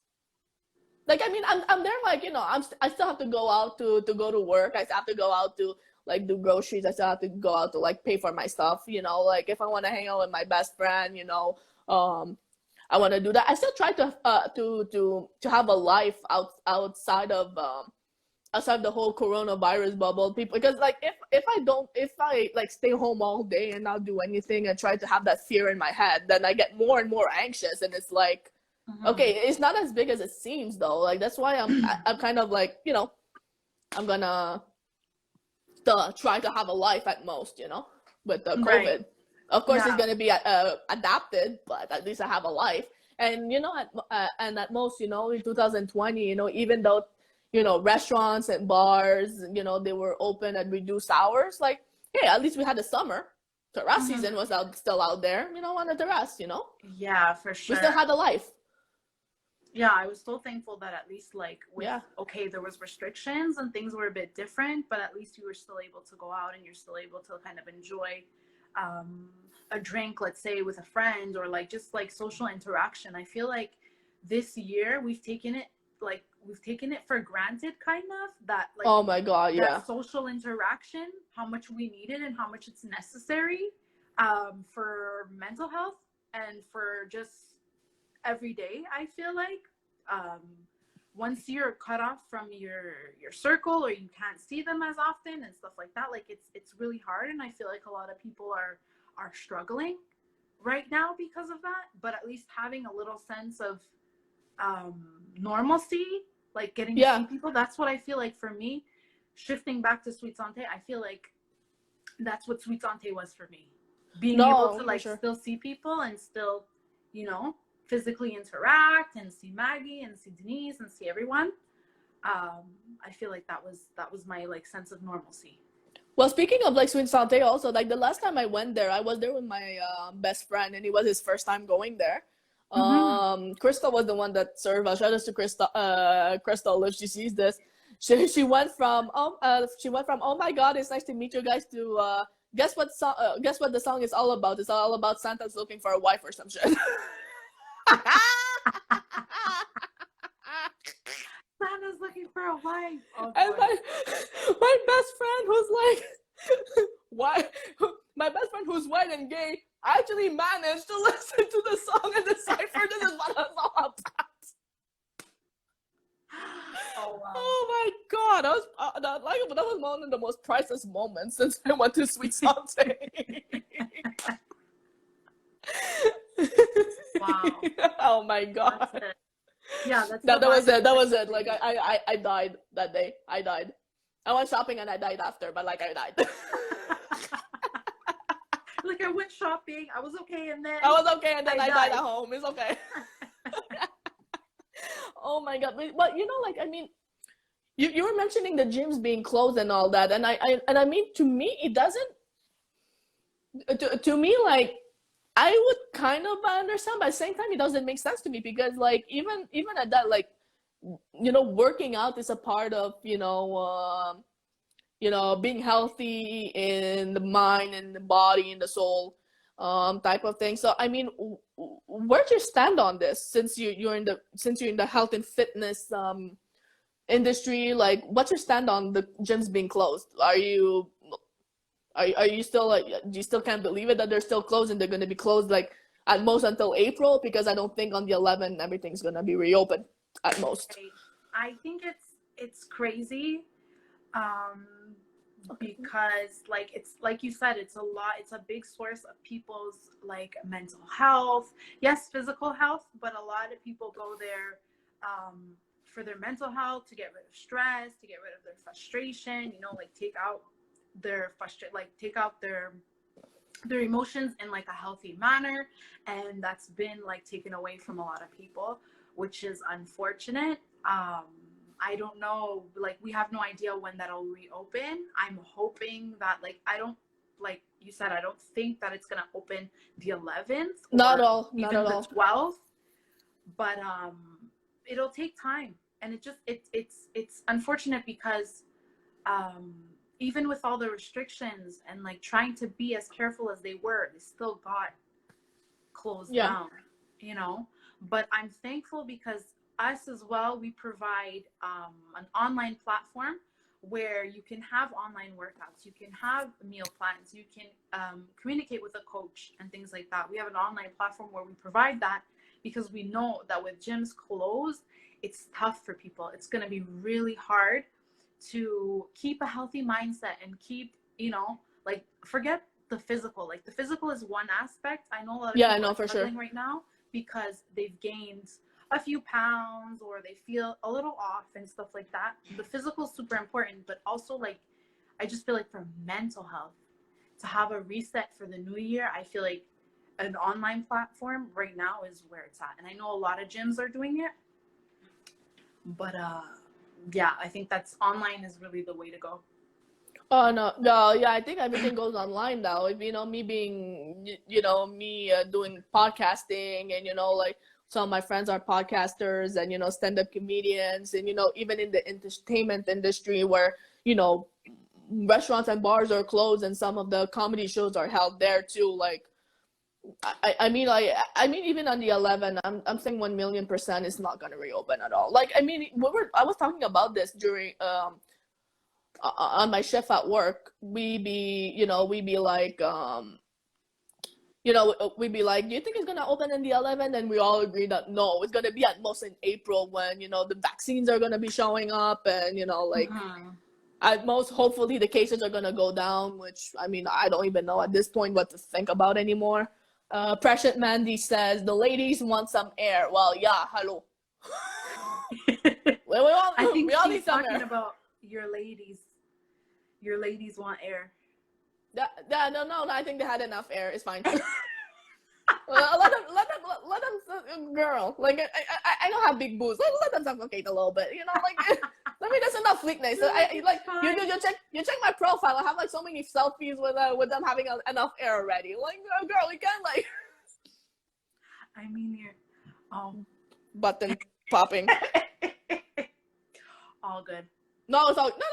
Like, I mean, I'm there, like, you know, I still have to go out to go to work. I still have to go out to like do groceries. I still have to go out to like pay for my stuff, you know, like if I want to hang out with my best friend, you know, I want to do that. I still try to have a life outside of outside the whole coronavirus bubble. People, because like if I like stay home all day and not do anything and try to have that fear in my head, then I get more and more anxious, and it's like, Mm-hmm. okay, it's not as big as it seems though. Like that's why I'm kind of like, you know, I'm gonna try to have a life at most, you know, with the Right. COVID. Of course, it's Yeah. gonna be adapted, but at least I have a life. And you know, and at most, you know, in 2020, you know, even though, you know, restaurants and bars, you know, they were open at reduced hours, like, hey, at least we had the summer. Terrace Mm-hmm. season was still out there, you know, on the terrace, you know, Yeah, for we still sure. had a life. Yeah, I was so thankful that at least like with Yeah. okay, there was restrictions and things were a bit different, but at least you were still able to go out and you're still able to kind of enjoy um, a drink, let's say with a friend, or like just like social interaction. I feel like this year we've taken it for granted, kind of that like Oh my God, that yeah. social interaction, how much we need it and how much it's necessary for mental health and for just every day, I feel like. um once you're cut off from your circle, or you can't see them as often and stuff like that, like it's really hard. And I feel like a lot of people are struggling right now because of that. But at least having a little sense of normalcy, like getting to see people, that's what I feel like for me. Shifting back to Sweet Santé, I feel like that's what Sweet Santé was for me. Being able to like still see people and still, you know, physically interact and see Maggie and see Denise and see everyone. I feel like that was my like sense of normalcy. Well, speaking of like Sweet Santé, also like the last time I went there, I was there with my best friend, and it was his first time going there. Crystal was the one that served us. Shout out to Crystal if she sees this. She went from oh my god, it's nice to meet you guys to guess what the song is all about. It's all about Santa's looking for a wife or some shit. Santa's looking for a wife. Oh, and my best friend who's like my best friend who's white and gay actually managed to listen to the song and decipher this is what it's all about. Oh, wow. Oh my god, that was one of the most priceless moments since I went to Sweet Santé. Wow. Oh my god. That was it. Like I died that day. I died. I went shopping and I died after, but like I died. Like I went shopping, I was okay, and then I died at home. It's okay. Oh my god. But you know, like I mean, you were mentioning the gyms being closed and all that, and I mean, to me it doesn't. To me, like I would kind of understand, but at the same time, it doesn't make sense to me because, like, even at that, like, you know, working out is a part of, you know, being healthy in the mind and the body and the soul, type of thing. So, I mean, where's your stand on this? Since you're in the health and fitness industry, like, what's your stand on the gyms being closed? Are you still like, do you still can't believe it that they're still closed and they're going to be closed like at most until April? Because I don't think on the 11th everything's going to be reopened at most. I think it's crazy, because like it's like you said, it's a big source of people's like mental health. Yes, physical health, but a lot of people go there for their mental health, to get rid of stress, to get rid of their frustration, you know, like take out their emotions in like a healthy manner. And that's been like taken away from a lot of people, which is unfortunate. I don't know, like we have no idea when that'll reopen. I'm hoping that, like, I don't, like you said, I don't think that it's gonna open the 11th, not at all, even the 12th, but it'll take time. And it's unfortunate because even with all the restrictions and like trying to be as careful as they were, they still got closed down, you know. But I'm thankful because us as well, we provide an online platform where you can have online workouts, you can have meal plans, you can communicate with a coach and things like that. We have an online platform where we provide that because we know that with gyms closed, it's tough for people. It's going to be really hard to keep a healthy mindset and keep, you know, like forget the physical. Like the physical is one aspect. I know a lot of people are struggling right now because they've gained a few pounds or they feel a little off and stuff like that. The physical is super important, but also like I just feel like for mental health, to have a reset for the new year, I feel like an online platform right now is where it's at. And I know a lot of gyms are doing it, but yeah, I think that's online is really the way to go. Oh no, yeah, I think everything goes online now. You know, me being, you know, me doing podcasting, and you know, like some of my friends are podcasters and, you know, stand-up comedians, and you know, even in the entertainment industry where, you know, restaurants and bars are closed and some of the comedy shows are held there too. Like I mean, even on the 11th, I'm saying 1,000,000% it's not gonna reopen at all. Like, I mean, I was talking about this during on my shift at work. We be like you know, we'd be like, do you think it's gonna open in the 11th? And we all agree that no, it's gonna be at most in April when, you know, the vaccines are gonna be showing up, and, you know, like, at most, hopefully the cases are gonna go down, which, I mean, I don't even know at this point what to think about anymore. Precious Mandy says, the ladies want some air. Well, yeah, hello. I think we all she's need some talking air. about your ladies. Your ladies want air. No, I think they had enough air. It's fine. let them, girl. Like, I don't have big boobs. Let them suffocate a little bit. You know, like, I mean, there's enough weakness. I like you check my profile. I have like so many selfies with them having enough air already. Like, girl, you can't like. I mean, you're button popping. All good. No, it's all no.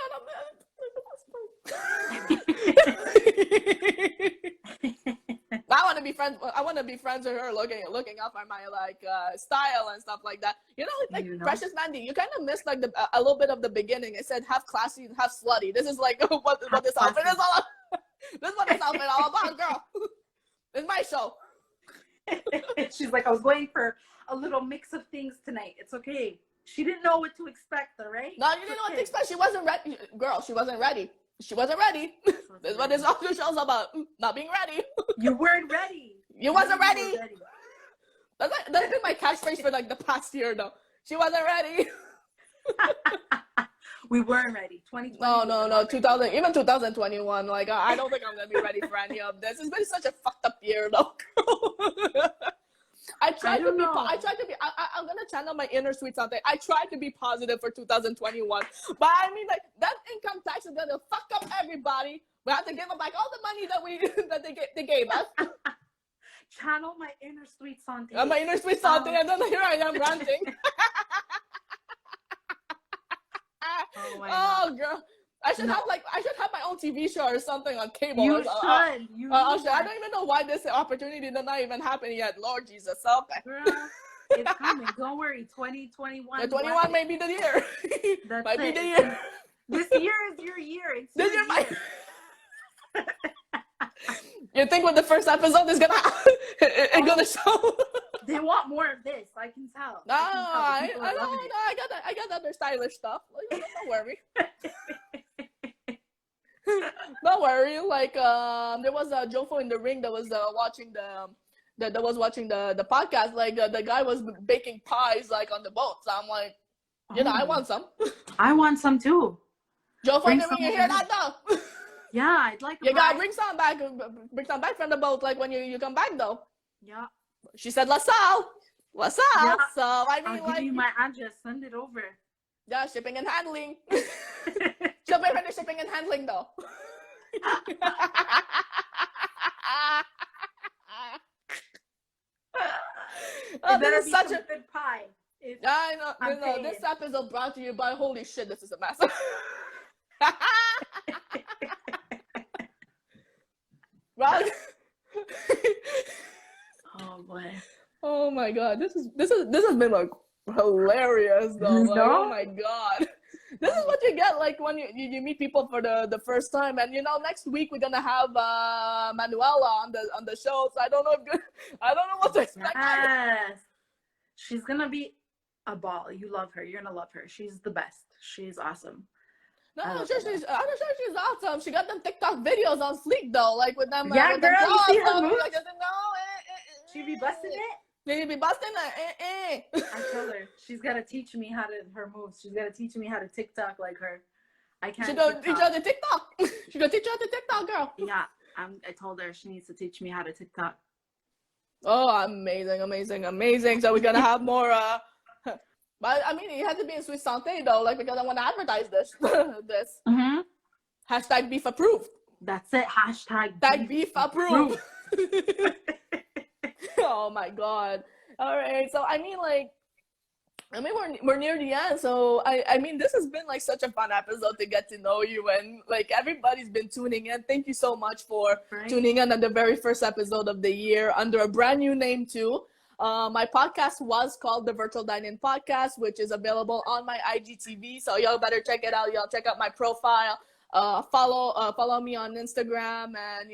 I want to be friends. I want to be friends with her, looking up at my like style and stuff like that. You know, like, Precious Mandy, you kind of missed like a little bit of the beginning. It said half classy, half slutty. This is like what this outfit is all. This is what this outfit all about, girl. It's my show. She's like, I was going for a little mix of things tonight. It's okay. She didn't know what to expect, all right? No, you didn't know what to expect. She wasn't ready. Girl, she wasn't ready. She wasn't ready. This is what this whole show's about. Not being ready. You weren't ready. You wasn't ready. That's been my catchphrase for like the past year, though. She wasn't ready. We weren't ready. 2020. No. 2021. Like, I don't think I'm gonna be ready for any of this. It's been such a fucked up year, though. I'm gonna channel my inner sweet something. I tried to be positive for 2021, but I mean, like, that income tax is gonna fuck up everybody. We have to give them back all the money that they gave us. Channel my inner sweet something. My inner sweet something, and then here I am ranting. Oh, girl. I should have my own TV show or something on cable. You should. I don't even know why this opportunity did not even happen yet. Lord Jesus, okay. Girl, it's coming. Don't worry. 2021. The 21 may be the year. Might be the year. This year is your year. It's this your year. You think when the first episode is gonna show? They want more of this. I can tell. No, I got other stylish stuff. Like, don't worry. Don't worry. Like, there was a Jofo in the ring that was watching the podcast. Like, the guy was baking pies like on the boat. So I'm like, I want some. I want some too. Jofo in the ring, you hear that though? Yeah, I'd like. You gotta bring some back from the boat. Like when you come back though. Yeah. She said LaSalle. Yeah. So I mean, I'll give you my address. Send it over. Yeah, shipping and handling. She'll pay for the shipping and handling though. This is such a good pie. I know. This episode brought to you by holy shit. This is a mess. Right? Oh boy. Oh my god. This has been like hilarious though. Like, oh my god. This is what you get like when you meet people for the first time. And next week we're gonna have Manuela on the show. So I don't know what to expect. Yes. She's gonna be a ball. You love her. You're gonna love her. She's the best. She's awesome. No, I'm sure she's awesome. She got them TikTok videos on fleek though, like with them. Yeah, with girl, them you see her moves? like, She be busting it. She be busting it. I told her she's gotta teach me her moves. She's gotta teach me how to TikTok like her. I can't. She gonna teach her the TikTok. She gonna teach her the TikTok, girl. Yeah, I told her she needs to teach me how to TikTok. Oh, amazing. So we're gonna have more. But I mean, it has to be in Sweet Santé though, like, because I want to advertise this. Mm-hmm. Hashtag beef approved. That's it. Hashtag beef approved. Oh my god. All right. So we're near the end. So I mean, this has been like such a fun episode to get to know you, and like everybody's been tuning in. Thank you so much for tuning in on the very first episode of the year under a brand new name too. My podcast was called the Virtual Dine-In Podcast, which is available on my IGTV. So y'all better check it out. Y'all check out my profile. Follow me on Instagram, and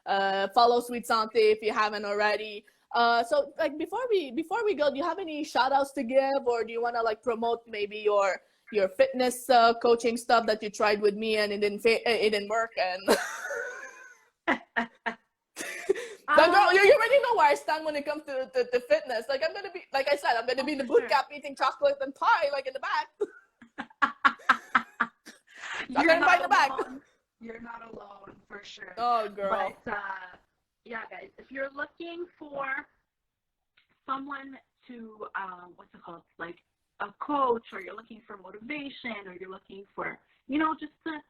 Follow Sweet Santé if you haven't already. So like before we go, do you have any shout outs to give, or do you want to like promote maybe your fitness coaching stuff that you tried with me and it didn't work? And but girl, you already know where I stand when it comes to fitness. Like I'm gonna be, like I said, I'm gonna be in the boot camp eating chocolate and pie, like in the back. You're not alone. You're not alone for sure. Oh, girl. But yeah, guys, if you're looking for someone to what's it called, like a coach, or you're looking for motivation, or you're looking for, you know, just to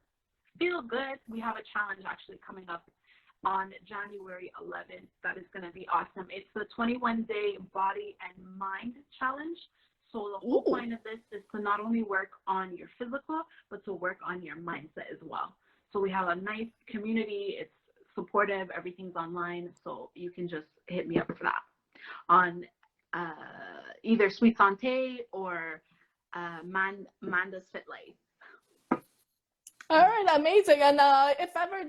feel good, we have a challenge actually coming up on January 11th. That is going to be awesome. It's the 21-day body and mind challenge. So the whole point of this is to not only work on your physical, but to work on your mindset as well. So we have a nice community. It's supportive. Everything's online. So you can just hit me up for that on either Sweet Santé or Amanda's Fit Life. All right, amazing. And if ever,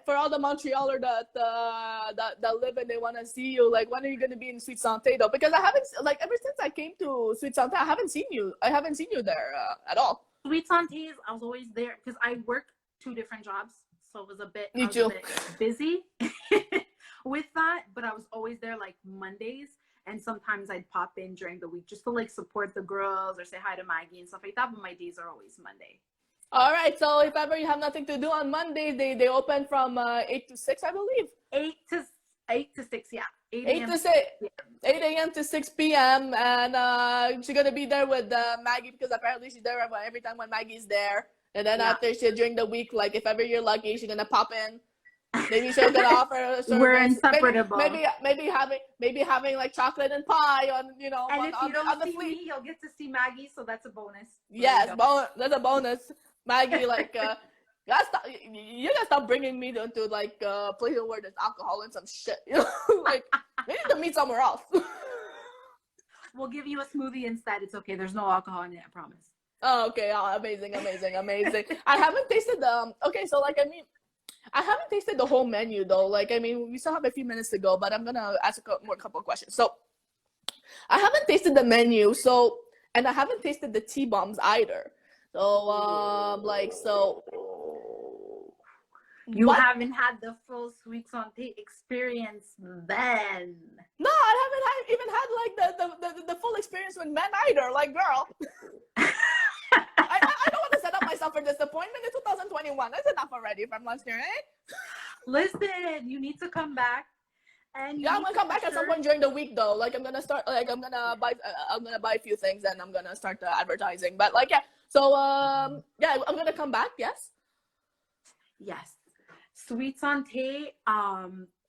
for all the Montrealers that live and they want to see you, like, when are you going to be in Sweet Santé though? Because I haven't, like, ever since I came to Sweet Santé, I haven't seen you there at all. Sweet Santés, I was always there because I work 2 different jobs, so it was a bit busy with that. But I was always there like Mondays, and sometimes I'd pop in during the week just to like support the girls or say hi to Maggie and stuff like that. But my days are always Monday. All right, so if ever you have nothing to do on Monday, they open from 8 to 6, I believe. 8 to 6, yeah. 8 to 6, 8 a.m. to 6 p.m. And she's gonna be there with Maggie, because apparently she's there every time when Maggie's there. And then after during the week, like if ever you're lucky, she's gonna pop in. Maybe she's gonna offer a service. We're inseparable. Maybe having like chocolate and pie on, you know. And on, if on, you don't on the see fleet. me, you'll get to see Maggie, so that's a bonus. Yes, that's a bonus. Maggie, like, you gotta stop bringing me into like places where there's alcohol and some shit. You know, like we need to meet somewhere else. We'll give you a smoothie instead. It's okay. There's no alcohol in it. I promise. Oh, okay. Oh, amazing. I haven't tasted the. Okay, so like I haven't tasted the whole menu though. Like we still have a few minutes to go, but I'm gonna ask a couple of questions. So I haven't tasted the menu. And I haven't tasted the tea bombs either. So, you haven't had the full Sweet Santé experience then. No, I haven't even had like the full experience with men either. Like, girl, I don't want to set up myself for disappointment in 2021. That's enough already from last year, eh? Listen, you need to come back. And I'm gonna come back at some point during the week though. Like I'm gonna buy a few things and I'm gonna start advertising. But like so I'm gonna come back. Yes. Sweet Santé,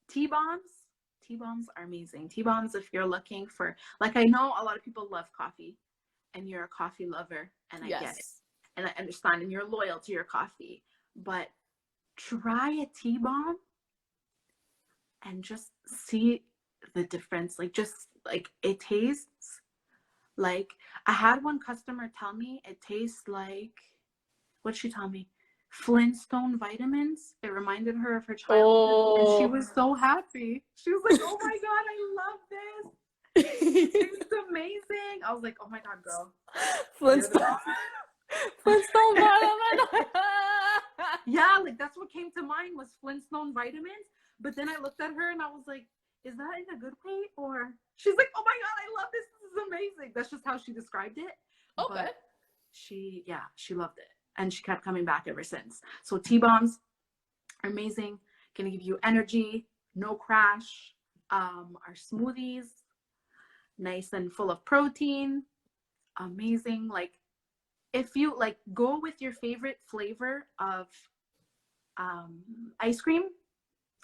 T-bombs are amazing. T-bombs, if you're looking for, like, I know a lot of people love coffee, and you're a coffee lover, and I get it, and I understand, and you're loyal to your coffee. But try a T-bomb and just see the difference. Like, just like it tastes like, I had one customer tell me it tastes like, what'd she tell me? Flintstone vitamins. It reminded her of her childhood, and she was so happy. She was like, "Oh my god, I love this! It's amazing!" I was like, "Oh my god, girl, Flintstone vitamin." Yeah, like that's what came to mind was Flintstone vitamins. But then I looked at her and I was like, "Is that in a good way?" Or she's like, "Oh my god, I love this! This is amazing!" That's just how she described it. Okay. But she loved it. And she kept coming back ever since. So T-bombs are amazing. Gonna give you energy, no crash. Our smoothies, nice and full of protein. Amazing. Like, if you like, go with your favorite flavor of ice cream,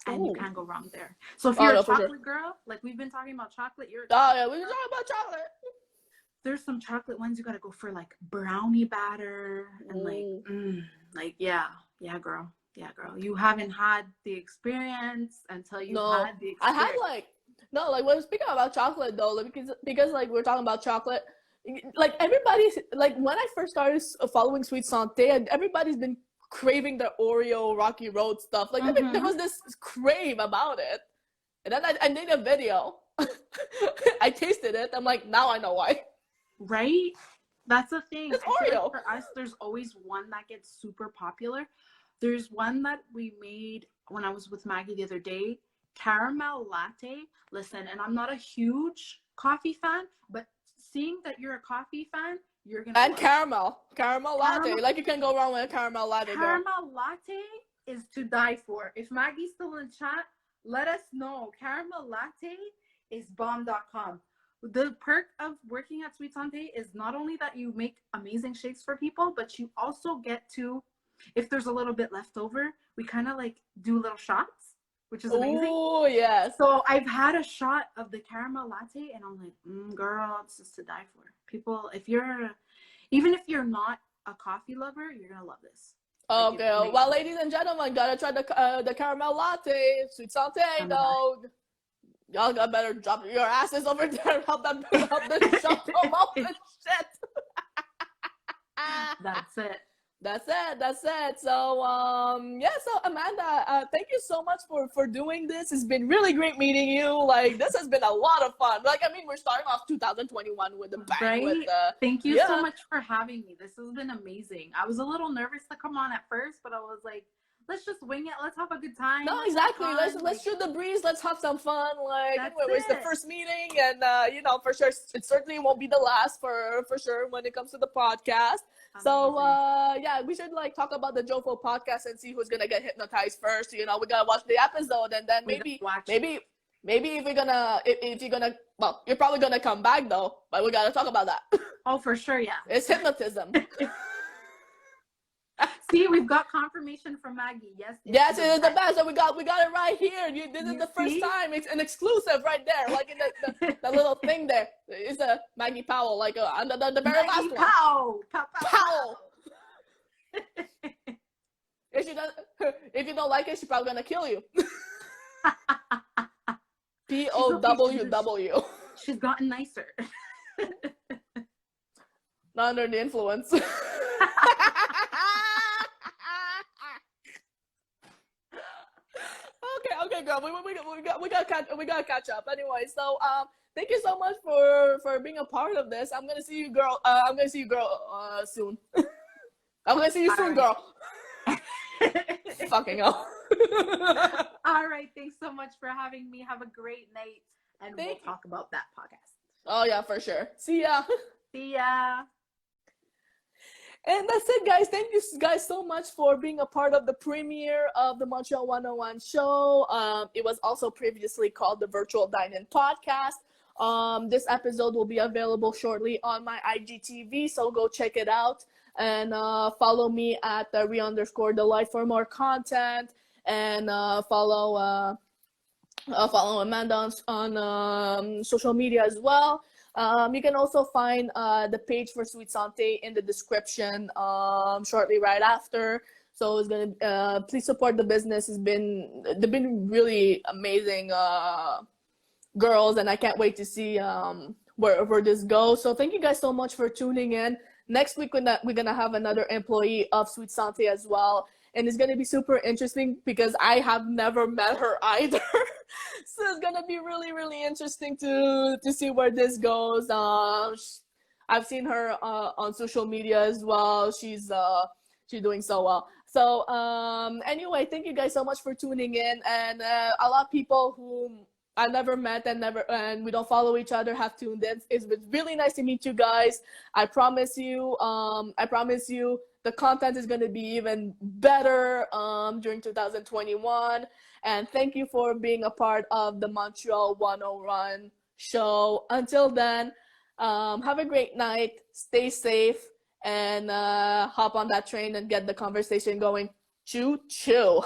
and you can't go wrong there. So if you're a chocolate girl, like we've been talking about chocolate, we've been talking about chocolate. There's some chocolate ones you gotta go for, like brownie batter and girl. You haven't had the experience until you had the experience. I had when speaking about chocolate though, like, because like we're talking about chocolate, like everybody's like, when I first started following Sweet Santé, and everybody's been craving the Oreo Rocky Road stuff. Like, there was this crave about it. And then I made a video. I tasted it. I'm like, now I know why. Right? That's the thing. It's I feel Oreo. like for us, there's always one that gets super popular. There's one that we made when I was with Maggie the other day, caramel latte. Listen, and I'm not a huge coffee fan, but seeing that you're a coffee fan, you're gonna. And caramel latte. Like, you can go wrong with a caramel latte. Caramel latte is to die for. If Maggie's still in chat, let us know. Caramel latte is bomb.com. The perk of working at Sweet Santé is not only that you make amazing shakes for people, but you also get to, if there's a little bit left over, we kind of like do little shots, which is amazing. Oh, yes. So I've had a shot of the caramel latte and I'm like, girl, it's just to die for. People, even if you're not a coffee lover, you're going to love this. Okay, well, ladies and gentlemen, gotta try the caramel latte, Sweet Santé, though. Y'all got better drop your asses over there and help the show promote the shit. That's it. So, so Amanda, thank you so much for doing this. It's been really great meeting you. Like, this has been a lot of fun. Like, I mean, we're starting off 2021 with a bang. Right? Thank you so much for having me. This has been amazing. I was a little nervous to come on at first, but I was like, let's just wing it. Let's have a good time. No, exactly. Let's shoot the breeze. Let's have some fun. Like, anyway, it was the first meeting, and for sure, it certainly won't be the last for sure when it comes to the podcast. Amazing. So we should like talk about the Jofo podcast and see who's gonna get hypnotized first. We gotta watch the episode, and then maybe if you're gonna, well, you're probably gonna come back though, but we gotta talk about that. Oh, for sure, yeah. It's hypnotism. See, we've got confirmation from Maggie. Yes, it is the best. And we got it right here. This is the first time. It's an exclusive right there, like in the little thing there. It's a Maggie Powell, like on the very Maggie last Powell. one. Powell. If you don't like it, she's probably gonna kill you. POWW. She's gotten nicer. Not under the influence. Okay, girl. We gotta catch up. Anyway, so thank you so much for being a part of this. I'm gonna see you, girl. Soon. I'm gonna see you soon, girl. Fucking hell. All right. Thanks so much for having me. Have a great night, and we'll talk about that podcast. Oh yeah, for sure. See ya. See ya. And that's it, guys. Thank you guys so much for being a part of the premiere of the Montreal 101 show. It was also previously called the Virtual Dine-In Podcast. This episode will be available shortly on my IGTV, so go check it out. And follow me at @re_delight for more content. And follow Amanda on social media as well. You can also find the page for Sweet Santé in the description shortly right after. So it's gonna please support the business. They've been really amazing girls, and I can't wait to see where this goes. So thank you guys so much for tuning in. Next week we're gonna have another employee of Sweet Santé as well. And it's going to be super interesting because I have never met her either. So it's going to be really, really interesting to see where this goes. I've seen her on social media as well. She's doing so well. So anyway, thank you guys so much for tuning in. And a lot of people who I never met and we don't follow each other have tuned in. It's really nice to meet you guys. I promise you. The content is going to be even better during 2021. And thank you for being a part of the Montreal 101 show. Until then, have a great night. Stay safe and hop on that train and get the conversation going. Choo choo.